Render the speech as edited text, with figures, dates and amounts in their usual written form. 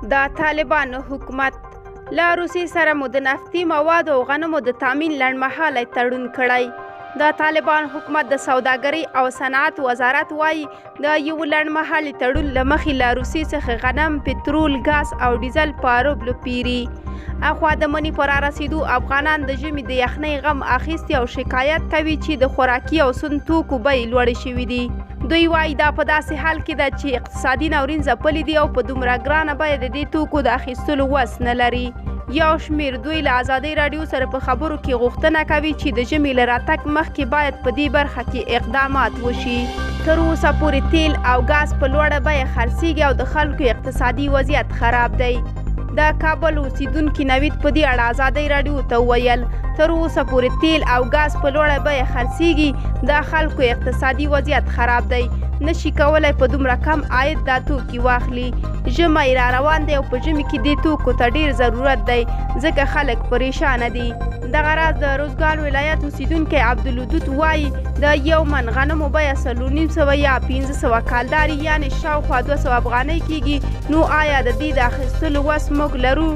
د طالبانو حکومت له روسیې سره مو د نفتي موادو او غنمو د تامین لنډمهالی تړون کړی. د طالبان حکومت د سوداګرۍ او صنعت وزارت وایي د یو لنډمهالي تړون له مخې له روسیې څخه غنم، پټرول، ګاز او ډیزل په روبلو پیري. اخوا د مني په رارسېدو افغانان د ژمي د یخنۍ غم اخیستي او شکایت کوي چې د خوراکي او سون توکو بیې لوړې شوي دي. دوی وایي دا په داسې حال کې ده چې اقتصادي ناورین ځپلي دي او په دومره ګرانه بیه د دې توکو د اخیستلو وس نه لري. یو شمېر دوی له ازادۍ راډیو سره په خبرو کې غوښتنه کوي چې د ژمي له راتګ مخکې باید په دې برخه کې اقدامات وشي. تر اوسه پورې تیل او ګاز په لوړه بیه خرڅېږي او د خلکو اقتصادي وضعیت خراب دی. د کابل اوسیدونکي نوید په دې اړه ازادۍ راډیو ته وویل تر اوسه پورې تیل او ګاز په لوړه بیه خرڅېږي، د خلکو اقتصادي وضعیت خراب دی، نشي کولای په دومره کم عاید دا توکي واخلي. ژمی را روان دی او په ژمي کې دې توکو ته ډیر ضرورت دی ځکه خلک پریشانه دي. دغه راز د روزګان ولایت اوسیدونکی عبدالودود وایي د یو من غنمو بیه 4,900 یا 1500 کالداري یعنې شاوخوا 200 افغانۍ کیږي. نو آیا د دې د اخیستلو وس موږ لرو؟